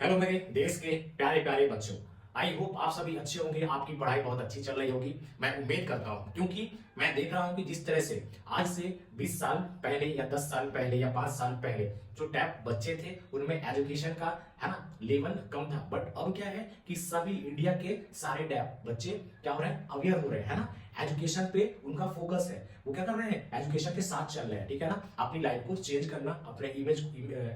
Hello मेरे देश के प्यारे प्यारे बच्चों। आई होप आप सभी अच्छे होंगे, आपकी पढ़ाई बहुत अच्छी चल रही होगी। मैं उम्मीद करता हूँ, क्योंकि मैं देख रहा हूँ कि जिस तरह से आज से 20 साल पहले या 10 साल पहले या 5 साल पहले जो टैप बच्चे थे उनमें एजुकेशन का है ना लेवल कम था, बट अब क्या है कि सभी इंडिया के सारे टैप बच्चे क्या हो रहे हैं, अवेयर हो रहे हैं, है ना। एजुकेशन पे उनका फोकस है, वो क्या कर रहे हैं, एजुकेशन के साथ चल रहे हैं, ठीक है ना। अपनी लाइफ को चेंज करना, अपने इमेज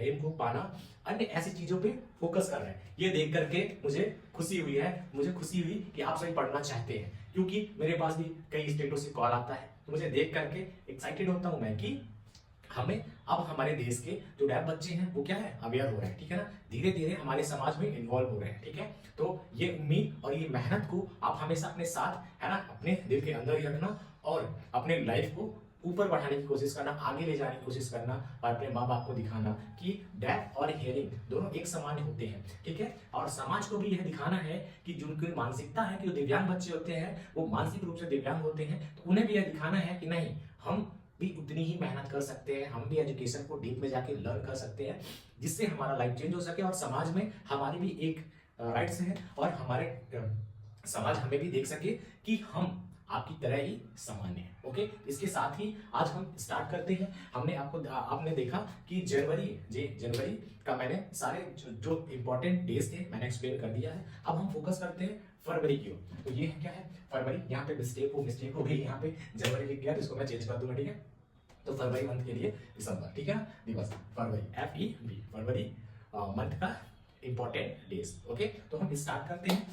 एम को पाना, अन्य ऐसी चीजों पे फोकस कर रहे हैं। ये देख करके मुझे खुशी हुई है, मुझे खुशी हुई कि आप सभी पढ़ना चाहते हैं, क्योंकि मेरे पास भी कई स्टेटों से कॉल आता है, तो मुझे देख करके एक्साइटेड होता हूं मैं कि हमें अब हमारे देश के जो रैप बच्चे हैं वो क्या है, अवेयर हो रहे हैं, ठीक है ना। धीरे धीरे हमारे समाज में इन्वॉल्व हो रहे हैं, ठीक है। तो ये उम्मीद और ये मेहनत को आप हमेशा अपने साथ है ना, अपने दिल के अंदर ही रखना और अपने लाइफ को ऊपर बढ़ाने की कोशिश करना, आगे ले जाने की कोशिश करना और अपने माँ बाप को दिखाना कि डेफ और हियरिंग दोनों एक समान होते हैं, ठीक है। और समाज को भी यह दिखाना है कि जिनकी मानसिकता है कि जो दिव्यांग बच्चे होते हैं वो मानसिक रूप से दिव्यांग होते हैं, तो उन्हें भी यह दिखाना है कि नहीं, हम भी उतनी ही मेहनत कर सकते हैं, हम भी एजुकेशन को डीप में जाके लर्न कर सकते हैं, जिससे हमारा लाइफ चेंज हो सके और समाज में हमारी भी एक राइट्स है और हमारे समाज हमें भी देख सके कि हम आपकी तरह ही सामान्य है। ओके, इसके साथ ही आज हम स्टार्ट करते हैं। हमने आपने देखा कि जनवरी का मैंने सारे जो इंपॉर्टेंट डेज थे मैंने एक्सप्लेन कर दिया है। अब हम फोकस करते हैं फरवरी की ओर। तो ये क्या है, फरवरी, यहाँ पे मिस्टेक हो गई, यहाँ पे जनवरी लिख गया, तो इसको मैं चेंज कर दूंगा, ठीक है। तो फरवरी मंथ के लिए दिसंबर, ठीक है, दिवस फरवरी, FEB, फरवरी मंथ का इंपॉर्टेंट डेज। ओके, तो हम स्टार्ट करते हैं।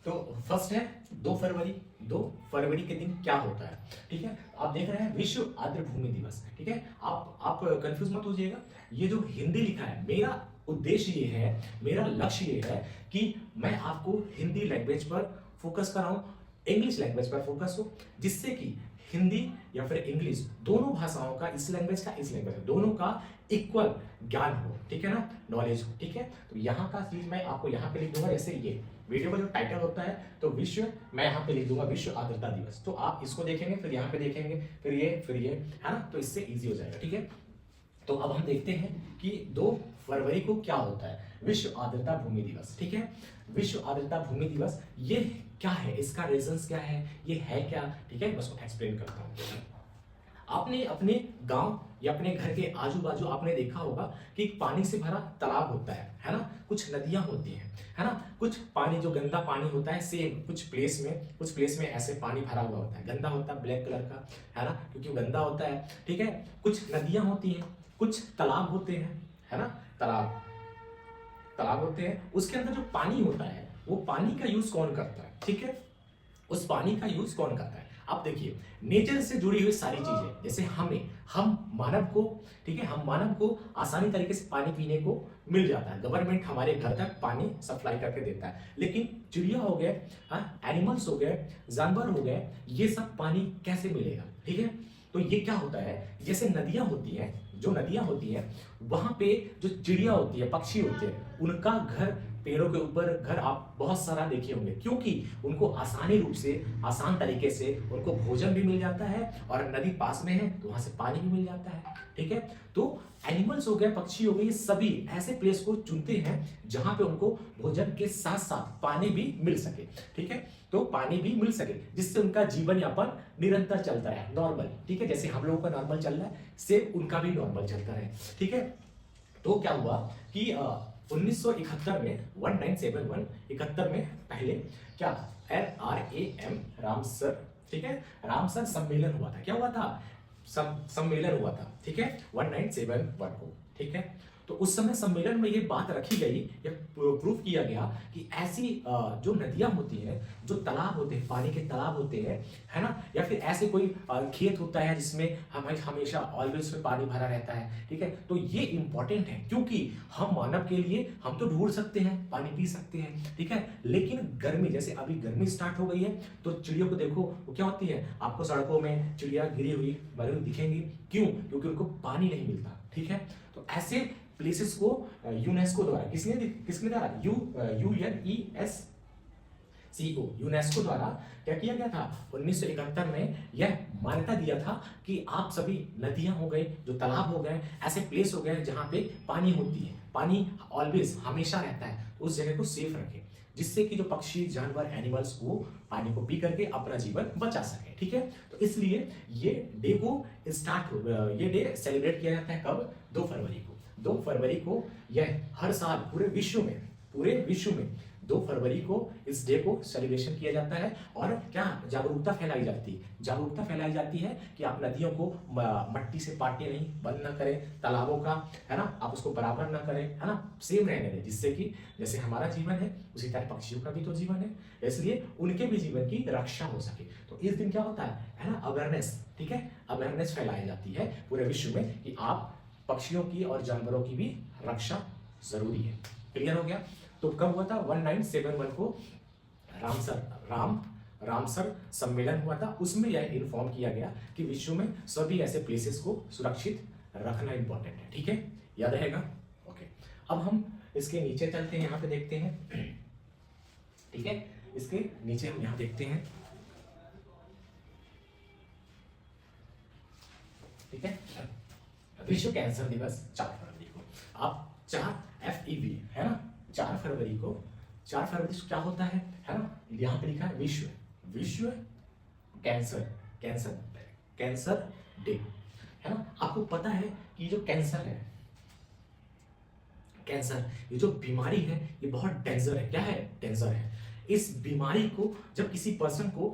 तो फर्स्ट है 2 फरवरी। 2 फरवरी के दिन क्या होता है, ठीक है। आप देख रहे हैं विश्व आर्द्र भूमि दिवस, ठीक है। आप कंफ्यूज मत हो जाइएगा, ये जो हिंदी लिखा है, मेरा उद्देश्य ये है, मेरा लक्ष्य ये है कि मैं आपको हिंदी लैंग्वेज पर फोकस कराऊं, इंग्लिश लैंग्वेज पर फोकस हो, जिससे कि हिंदी या फिर इंग्लिश दोनों भाषाओं का, इस लैंग्वेज का इस लैंग्वेज का, दोनों का इक्वल ज्ञान हो, ठीक है ना, नॉलेज हो, ठीक है। तो यहाँ का चीज मैं आपको यहाँ पे लिख दूंगा, जैसे ये वीडियो का जो टाइटल होता है, तो विश्व, मैं यहाँ पे लिख दूंगा विश्व आर्द्रता दिवस। तो आप इसको देखेंगे, फिर यहाँ पे देखेंगे, फिर ये है ना, तो इससे इजी हो जाएगा, ठीक है। तो अब हम देखते हैं कि 2 फरवरी को क्या होता है, विश्व आर्द्रता भूमि दिवस, ठीक है। विश्व आर्द्रता भूमि दिवस ये क्या है, इसका रीजंस क्या है, ये है क्या, ठीक है, मैं उसको एक्सप्लेन करता हूँ। आपने अपने गांव या अपने घर के आजू बाजू आपने देखा होगा कि पानी से भरा तालाब होता है ना, कुछ नदियां होती हैं, है ना, कुछ पानी जो गंदा पानी होता है, सेम कुछ प्लेस में ऐसे पानी भरा हुआ होता है, गंदा होता है, ब्लैक कलर का, है ना, क्योंकि वो गंदा होता है, ठीक है। कुछ नदियां होती हैं, कुछ तालाब होते हैं, है ना, तालाब तालाब होते हैं, उसके अंदर जो पानी होता है वो पानी का यूज कौन करता है, ठीक है, उस पानी का यूज कौन करता है। अब देखिए, नेचर से जुड़ी हुई सारी चीजें, जैसे हम मानव को, ठीक है, हम मानव को आसानी तरीके से पानी पीने को मिल जाता है, गवर्नमेंट हमारे घर तक पानी सप्लाई करके देता है, लेकिन चिड़िया हो गए, एनिमल्स हो गए, जानवर हो गए, ये सब पानी कैसे मिलेगा, ठीक है। तो ये क्या होता है, जैसे नदियां होती हैं, जो नदियां होती हैं वहां पे जो चिड़िया होती है, पक्षी होते हैं, उनका घर, पेड़ों के ऊपर घर आप बहुत सारा देखे होंगे, क्योंकि उनको आसानी रूप से, आसान तरीके से उनको भोजन भी मिल जाता है और नदी पास में है तो वहां से पानी भी मिल जाता है, ठीक है। तो एनिमल्स हो गए, पक्षी हो गए, ये सभी ऐसे प्लेस को चुनते हैं जहां पे उनको भोजन के साथ साथ पानी भी मिल सके, ठीक है। तो पानी भी मिल सके जिससे उनका जीवन यापन निरंतर चलता है, नॉर्मल, ठीक है, जैसे हम लोगों का नॉर्मल चल रहा है, सेम उनका भी नॉर्मल चलता है, ठीक है। तो क्या हुआ कि 1971 में 1971 71 में पहले क्या, RAM रामसर, ठीक है, रामसर सम्मेलन हुआ था, क्या हुआ था, सम्मेलन हुआ था, ठीक है, 1971 को, ठीक है। तो उस समय सम्मेलन में ये बात रखी गई, ये प्रूफ किया गया कि ऐसी जो नदियां होती हैं, जो तालाब होते हैं, पानी के तालाब होते हैं, है ना, या फिर ऐसे कोई खेत होता है जिसमें हमें हमेशा ऑलवेज में पानी भरा रहता है, ठीक है। तो ये इंपॉर्टेंट है, क्योंकि हम मानव के लिए हम तो ढूंढ सकते हैं, पानी पी सकते हैं, ठीक है, लेकिन गर्मी, जैसे अभी गर्मी स्टार्ट हो गई है, तो चिड़ियों को देखो वो क्या होती है, आपको सड़कों में चिड़िया गिरी हुई मरी हुई दिखेंगी, क्यों, क्योंकि उनको पानी नहीं मिलता, ठीक है। तो ऐसे प्लेसेस को यूनेस्को द्वारा किसने द्वारा, UN CO यूनेस्को द्वारा क्या किया गया था 1971 में यह मान्यता दिया था कि आप सभी नदियां हो गए, जो तालाब हो गए, ऐसे प्लेस हो गए जहां पे पानी होती है, पानी ऑलवेज हमेशा रहता है, उस जगह को सेफ रखें, जिससे कि जो पक्षी जानवर एनिमल्स वो पानी को पी करके अपना जीवन बचा सके। ठीक है, तो इसलिए ये डे को ये डे सेलिब्रेट किया जाता है कब? 2 फरवरी को। 2 फरवरी को यह हर साल पूरे विश्व में 2 फरवरी को इस डे को सेलिब्रेशन किया जाता है। और क्या जागरूकता फैलाई जाती है कि आप नदियों को मट्टी से पाटे नहीं, बंद ना करें, तालाबों का, है ना, आप उसको बराबर ना करें, है ना, सेम रहने दें, जिससे कि जैसे हमारा जीवन है उसी तरह पक्षियों का भी तो जीवन है, इसलिए उनके भी जीवन की रक्षा हो सके। तो इस दिन क्या होता है ना, अवेयरनेस, ठीक है, अवेयरनेस फैलाई जाती है पूरे विश्व में कि आप पक्षियों की और जानवरों की भी रक्षा जरूरी है। क्लियर हो गया? तो कब हुआ था? 1971 को रामसर सम्मेलन हुआ था, उसमें यह इन्फॉर्म किया गया कि विश्व में सभी ऐसे प्लेसेस को सुरक्षित रखना इंपॉर्टेंट है। ठीक है, याद रहेगा? ओके, अब हम इसके नीचे चलते हैं, यहाँ पे देखते हैं। ठीक है, इसके नीचे हम यहाँ देखते हैं। ठीक है, विश्व कैंसर दिवस 4 फरवरी को। आप 4 FEV है ना, 4 फरवरी को क्या होता है ना, यहाँ पे लिखा है विश्व कैंसर डे, है ना। आपको पता है कि जो कैंसर है, ये जो बीमारी है ये बहुत डेंजर है। क्या है? डेंजर है। इस बीमारी को जब किसी पर्सन को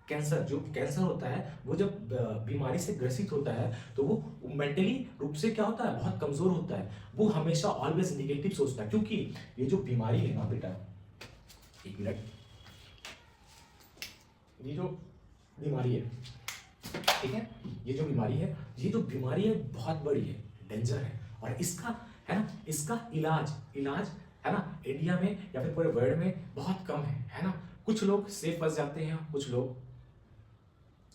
कैंसर होता है, वो जब बीमारी से ग्रसित होता है तो वो मेंटली रूप से क्या होता है, बहुत कमजोर होता है। वो हमेशा ऑलवेज निगेटिव सोचता है, क्योंकि ये जो बीमारी है ना बेटा, एक मिनट, ये जो बीमारी है, ठीक है, ये जो बीमारी है बहुत बड़ी है, डेंजर है। और इसका है ना, इसका इलाज है ना, इंडिया में या फिर पूरे वर्ल्ड में बहुत कम है ना। कुछ लोग सेफ बच जाते हैं, कुछ लोग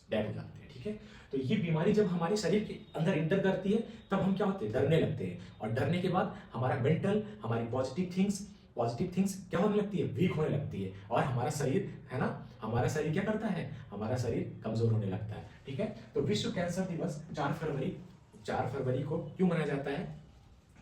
डेड हो जाते हैं। ठीक है, तो ये बीमारी जब हमारे शरीर के अंदर इंटर करती है तब हम क्या होते हैं, डरने लगते हैं। और डरने के बाद हमारा मेंटल, हमारी पॉजिटिव थिंग्स क्या होने लगती है, वीक होने लगती है। और हमारा शरीर है ना, हमारा शरीर क्या करता है, हमारा शरीर कमजोर होने लगता है। ठीक है, तो विश्व कैंसर दिवस 4 फरवरी को क्यों मनाया जाता है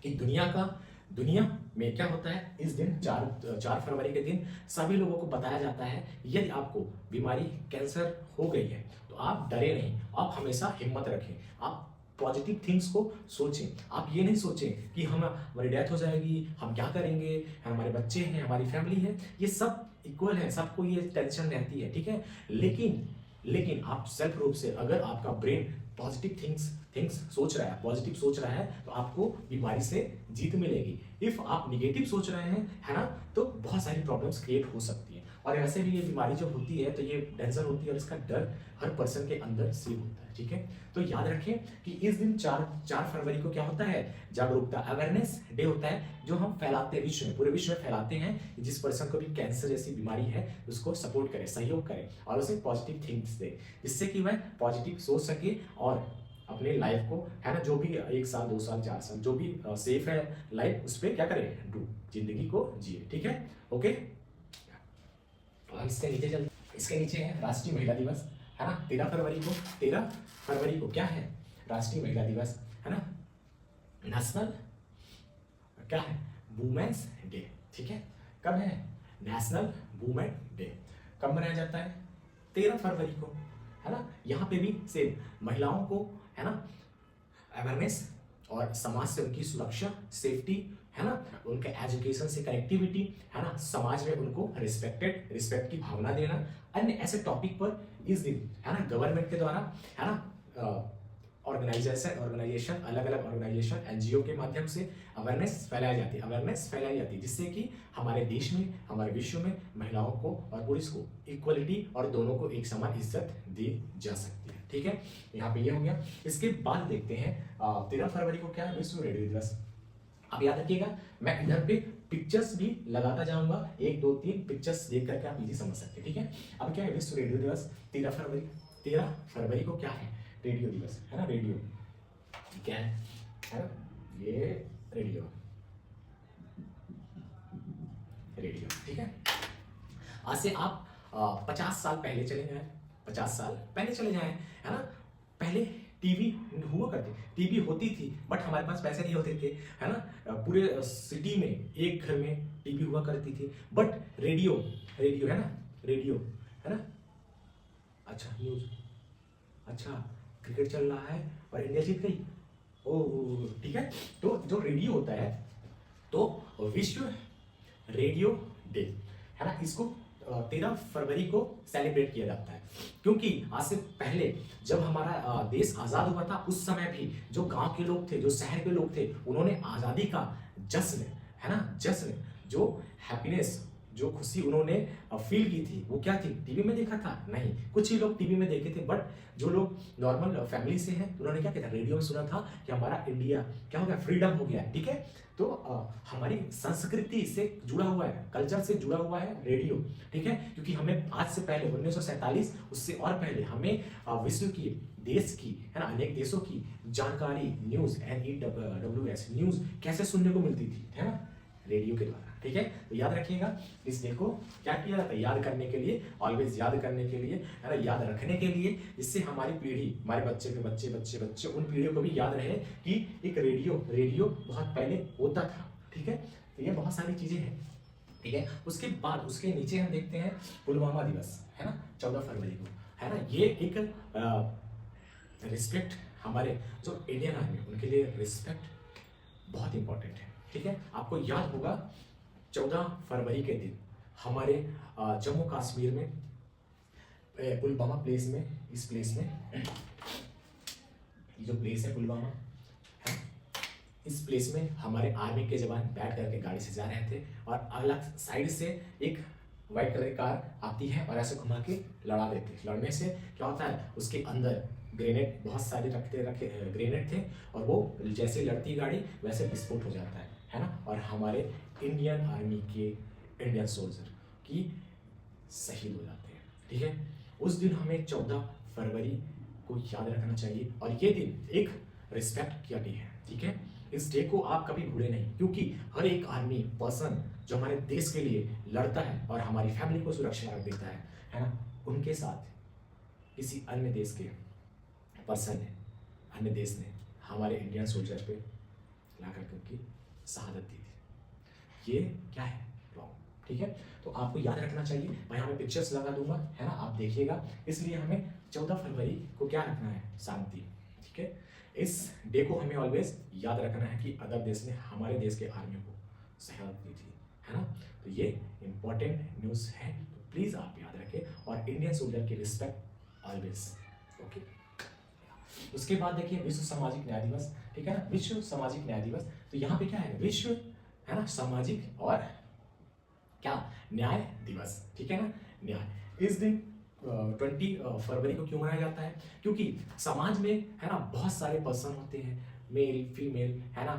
कि दुनिया में क्या होता है, इस दिन 4 फरवरी के दिन सभी लोगों को बताया जाता है, यदि आपको बीमारी कैंसर हो गई है तो आप डरे नहीं, आप हमेशा हिम्मत रखें, आप पॉजिटिव थिंग्स को सोचें। आप ये नहीं सोचें कि हमारी डेथ हो जाएगी, हम क्या करेंगे, हमारे बच्चे हैं, हमारी फैमिली है, ये सब इक्वल है, सबको ये टेंशन रहती है। ठीक है, लेकिन आप सेल्फ रूप से, अगर आपका ब्रेन पॉजिटिव थिंग्स सोच रहा है, पॉजिटिव सोच रहा है, तो आपको बीमारी से जीत मिलेगी। इफ आप निगेटिव सोच रहे हैं, है ना, तो बहुत सारी प्रॉब्लम्स क्रिएट हो सकती है। और वैसे भी ये बीमारी जो होती है तो ये डेंजर होती है और इसका डर हर पर्सन के अंदर से होता है। ठीक है, तो याद रखें कि इस दिन 4 फरवरी को क्या होता है, जागरूकता, अवेयरनेस डे होता है, जो हम फैलाते हैं पूरे विश्व में फैलाते हैं। जिस पर्सन को भी कैंसर जैसी बीमारी है उसको सपोर्ट करें, सहयोग करें और उसे पॉजिटिव थिंग्स दें, जिससे कि वह पॉजिटिव सोच सके और अपने लाइफ को, है ना, जो भी 1 साल 2 साल 4 साल जो भी सेफ है लाइफ, उस पर क्या करें, जिंदगी को जिए। ठीक है, ओके। हम इसके नीचे है राष्ट्रीय महिला दिवस, है ना। 13 फरवरी को क्या है, राष्ट्रीय महिला दिवस, है ना, नेशनल क्या है, वुमेन्स डे। ठीक है, कब है नेशनल वुमेन डे, कब मनाया जाता है, 13 फरवरी को, है ना। यहाँ पे भी सेम महिलाओं को, है ना, अवेयरनेस और समाज से उनकी सुरक्षा, सेफ्टी, है ना, उनके एजुकेशन से कनेक्टिविटी, है ना, समाज में उनको रिस्पेक्ट की भावना देना, अन्य ऐसे टॉपिक पर इस दिन, है ना, गवर्नमेंट के द्वारा, है ना, ऑर्गेनाइजेशन अलग अलग ऑर्गेनाइजेशन NGO के माध्यम से अवेयरनेस फैलाई जाती है, जिससे कि हमारे देश में, हमारे विश्व में महिलाओं को और पुरुष को इक्वलिटी और दोनों को एक समान इज्जत दी जा सकती है। ठीक है, यहाँ पे ये हो गया। इसके बाद देखते हैं 13 फरवरी को क्या है, विश्व रेडियो दिवस। आप याद रखिएगा, मैं इधर पे पिक्चर्स भी लगाता जाऊंगा, 1 2 3 पिक्चर्स देख करके आप इजी समझ सकते हैं। ठीक है, अब क्या है, विश्व रेडियो दिवस 13 फरवरी को क्या है, रेडियो दिवस, है ना। रेडियो क्या है ना, ये रेडियो, ठीक है। आज से आप 50 साल पहले चले जाएं, 50 साल पहले चले जाएं, है ना। पहले टीवी हुआ करती, टीवी होती थी बट हमारे पास पैसे नहीं होते थे, है ना। पूरे सिटी में एक घर में टीवी हुआ करती थी, बट रेडियो, रेडियो है ना, रेडियो है ना। अच्छा न्यूज, अच्छा क्रिकेट चल रहा है और इंडिया जीत गई, ओ ठीक है। तो जो रेडियो होता है, तो विश्व रेडियो डे, है ना, इसको 13 फरवरी को सेलिब्रेट किया जाता है, क्योंकि आज से पहले जब हमारा देश आज़ाद हुआ था, उस समय भी जो गांव के लोग थे, जो शहर के लोग थे, उन्होंने आज़ादी का जश्न, है ना, जश्न, जो हैप्पीनेस, जो खुशी उन्होंने फील की थी, वो क्या थी, टीवी में देखा था नहीं, कुछ ही लोग टीवी में देखे थे, बट जो लोग नॉर्मल फैमिली से हैं, उन्होंने क्या किया था, रेडियो में सुना था कि हमारा इंडिया क्या हो गया, फ्रीडम हो गया, ठीक है। तो हमारी संस्कृति से जुड़ा हुआ है, कल्चर से जुड़ा हुआ है रेडियो, ठीक है, क्योंकि हमें आज से पहले 1947, उससे और पहले हमें विश्व की, देश की, है ना, अनेक देशों की जानकारी, न्यूज, NEWS न्यूज कैसे सुनने को मिलती थी, है ना, रेडियो के द्वारा, ठीक है। तो याद रखिएगा, इस डे को क्या किया जाता है, याद करने के लिए, ऑलवेज याद करने के लिए, है ना, याद रखने के लिए, जिससे हमारी पीढ़ी, हमारे बच्चे के बच्चे बच्चे बच्चे, उन पीढ़ियों को भी याद रहे कि एक रेडियो बहुत पहले होता था, ठीक है। तो ये बहुत सारी चीजें हैं, ठीक है। उसके बाद उसके नीचे हम देखते हैं पुलवामा दिवस, है ना, 14 फरवरी को, है ना। ये एक रिस्पेक्ट, हमारे जो इंडियन आर्मी, उनके लिए रिस्पेक्ट बहुत इंपॉर्टेंट है, ठीक है। आपको याद होगा 14 फरवरी के दिन हमारे जम्मू कश्मीर में पुलवामा प्लेस में, इस प्लेस में, ये जो प्लेस है पुलवामा है, इस प्लेस में हमारे आर्मी के जवान बैठ करके गाड़ी से जा रहे थे, और अलग साइड से एक व्हाइट कलर की कार आती है और ऐसे घुमा के लड़ा देते। लड़ने से क्या होता है, उसके अंदर ग्रेनेड बहुत सारे रखे ग्रेनेड थे, और वो जैसे लड़ती गाड़ी वैसे विस्फोट हो जाता है ना, और हमारे इंडियन आर्मी के इंडियन सोल्जर की शहीद हो जाते हैं, ठीक है। उस दिन हमें 14 फरवरी को याद रखना चाहिए, और ये दिन एक रिस्पेक्ट का डे है, ठीक है। इस डे को आप कभी भूले नहीं, क्योंकि हर एक आर्मी पर्सन जो हमारे देश के लिए लड़ता है और हमारी फैमिली को सुरक्षा देता है ना, उनके साथ किसी अन्य देश के पर्सन ने, अन्य देश ने हमारे इंडियन सोल्जर पे लाकर के उनकी शहादत दी थी। ये क्या है, रॉन्ग, ठीक है। तो आपको याद रखना चाहिए, मैं यहाँ पे पिक्चर्स लगा दूंगा, है ना, आप देखिएगा। इसलिए हमें 14 फरवरी को क्या रखना है, शांति, ठीक है। इस डे को हमें ऑलवेज याद रखना है कि अदर देश ने हमारे देश के आर्मी को शहादत दी थी, है ना। तो ये इंपॉर्टेंट न्यूज़ है, तो प्लीज़ आप याद रखें, और इंडियन सोल्जर की रिस्पेक्ट ऑलवेज, ओके। उसके बाद देखिए विश्व सामाजिक न्याय दिवस, ठीक है ना, विश्व सामाजिक न्याय दिवस। तो यहाँ पे क्या है, विश्व, है ना, सामाजिक और क्या, न्याय दिवस, ठीक है ना, न्याय। इस दिन 20 फरवरी को क्यों मनाया जाता है, क्योंकि समाज में, है ना, बहुत सारे पर्सन होते हैं, मेल फीमेल, है ना,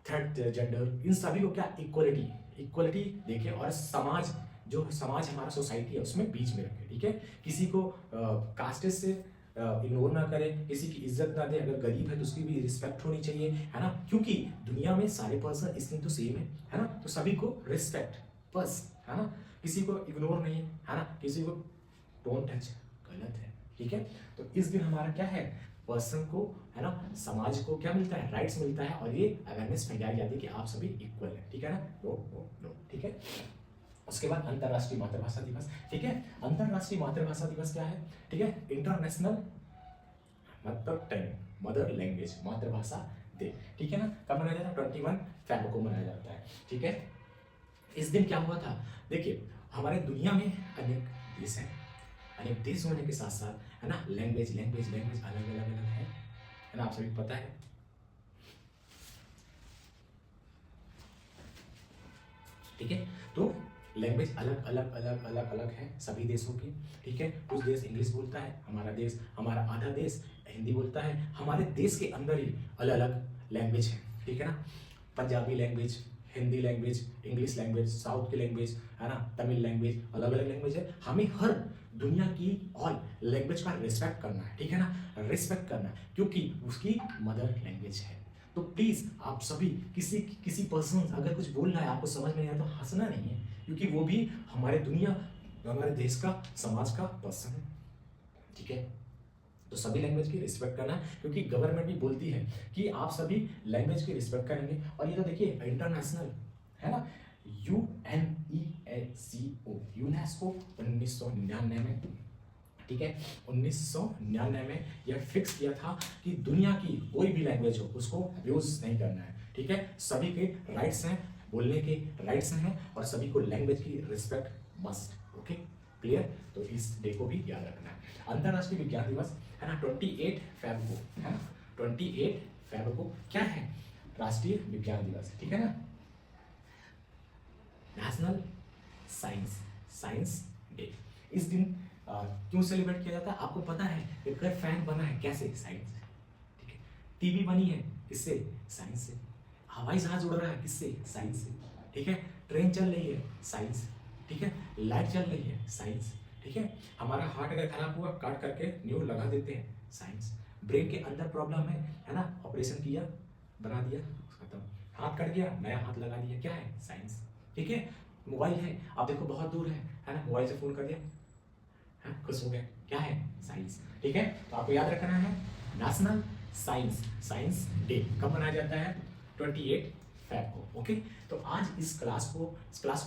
थर्ड जेंडर, इन सभी को क्या, इक्वलिटी देखें, और समाज, जो समाज हमारा सोसाइटी है उसमें बीच में रखें, ठीक है। किसी को कास्ट से इग्नोर ना करें, किसी की इज्जत ना दे, अगर गरीब है तो उसकी भी रिस्पेक्ट होनी चाहिए, है ना, क्योंकि दुनिया में सारे पर्सन इसलिए तो सेम है ना, तो सभी को रिस्पेक्ट बस, है ना, किसी को इग्नोर नहीं, है ना, किसी को डोंट टच, गलत है, ठीक है। तो इस दिन हमारा क्या है, पर्सन को, है ना, समाज को क्या मिलता है, राइट्स मिलता है, और ये अवेयरनेस फैलाई जाती है कि आप सभी इक्वल है, ठीक है ना, नो, ठीक है। उसके बाद अंतरराष्ट्रीय मातृभाषा दिवस, ठीक है। अंतरराष्ट्रीय मातृभाषा दिवस क्या है, ठीक है, इंटरनेशनल मदर लैंग्वेज मातृभाषा डे, ठीक है ना। कब मनाया जाता है, 21 फेब को मनाया जाता है, ठीक है। इस दिन क्या हुआ था, देखिए हमारे दुनिया में अनेक देश हैं, अनेक देश होने के साथ साथ, है ना, लैंग्वेज अलग अलग है ना, आप सभी को पता है, ठीक है। तो लैंग्वेज अलग है सभी देशों की, ठीक है। कुछ देश इंग्लिश बोलता है, हमारा आधा देश हिंदी बोलता है, हमारे देश के अंदर ही अलग अलग लैंग्वेज है, ठीक है ना, Punjabi language, Hindi language, English language, south की लैंग्वेज, है ना, तमिल लैंग्वेज, अलग अलग लैंग्वेज है। हमें हर दुनिया की ऑल लैंग्वेज का रिस्पेक्ट करना है, ठीक है ना, रिस्पेक्ट करना है, क्योंकि उसकी मदर लैंग्वेज है। तो प्लीज आप सभी, किसी पर्सन अगर कुछ बोल रहा है आपको समझ में नहीं आया तो हंसना नहीं है, क्योंकि वो भी हमारे दुनिया जो हमारे देश का, समाज का पर्सन है, ठीक है। तो सभी लैंग्वेज की रिस्पेक्ट करना है, क्योंकि गवर्नमेंट भी बोलती है कि आप सभी लैंग्वेज की रिस्पेक्ट करेंगे। और ये तो देखिए इंटरनेशनल है ना, UNESCO, यूनेस्को 1999 में, ठीक है, 1999 में यह फिक्स किया था कि दुनिया की कोई भी लैंग्वेज हो उसको अब्यूज नहीं करना है, ठीक है। सभी के राइट्स हैं, बोलने के राइट्स हैं, और सभी को लैंग्वेज की रिस्पेक्ट मस्ट। Okay, clear. तो इस डे को भी याद रखना है। अंतरराष्ट्रीय विज्ञान दिवस है ना 28 फेब को, है ना 28 फेब को क्या है, राष्ट्रीय विज्ञान दिवस, ठीक है ना। National science day. इस दिन क्यों सेलिब्रेट किया जाता है, आपको पता है कि अगर फैन बना है कैसे, साइंस से, ठीक है। टीवी बनी है किससे, साइंस से। हवाई जहाज उड़ रहा है किससे, साइंस से, ठीक है। ट्रेन चल रही है, साइंस, ठीक है। लाइट चल रही है, साइंस, ठीक है। हमारा हार्ट अगर खराब हुआ काट करके न्यू लगा देते हैं, साइंस। ब्रेन के अंदर प्रॉब्लम है ना, ऑपरेशन किया, बना दिया, खत्म। हाथ कट गया, नया हाथ लगा दिया, क्या है, साइंस, ठीक है। मोबाइल है, आप देखो बहुत दूर है ना, मोबाइल से फोन कर दिया, खुश हो गए, क्या है, साइंस, ठीक है। तो आपको याद रखना है नेशनल साइंस डे कब मनाया जाता है, 28 फेब को। ओके, तो आज इस क्लास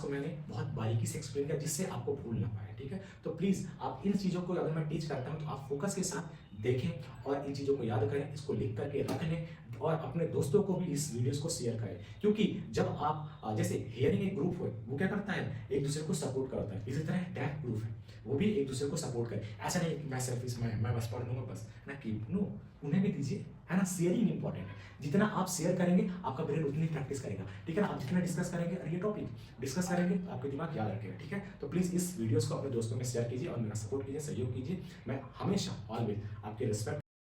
को मैंने बहुत बारीकी से एक्सप्लेन किया जिससे आपको भूल ना पाए, ठीक है। तो प्लीज आप इन चीजों को अगर मैं टीच करता हूँ तो आप फोकस के साथ देखें और इन चीजों को याद करें, इसको लिख करके रख लें और अपने दोस्तों को भी इस वीडियोस को शेयर करें। क्योंकि जब आप जैसे हियरिंग एक ग्रुप हो, वो क्या करता है, एक दूसरे को सपोर्ट करता है, इसी तरह डेफ ग्रुप है, वो भी एक दूसरे को सपोर्ट करे। ऐसा नहीं मैं सेल्फिश, मैं बस पढ़ लूंगा बस ना, कि नो, उन्हें भी दीजिए, है ना। शेयरिंग इंपॉर्टेंट है, जितना आप शेयर करेंगे आपका ब्रेन उतनी प्रैक्टिस करेगा, ठीक है ना। आप जितना डिस्कस करेंगे और ये टॉपिक डिस्कस करेंगे तो आपके दिमाग याद रखेगा, ठीक है। तो प्लीज इस वीडियोस को अपने दोस्तों में शेयर कीजिए और मेरा सपोर्ट कीजिए, सहयोग कीजिए। मैं हमेशा ऑलवेज आपके रिस्पेक्ट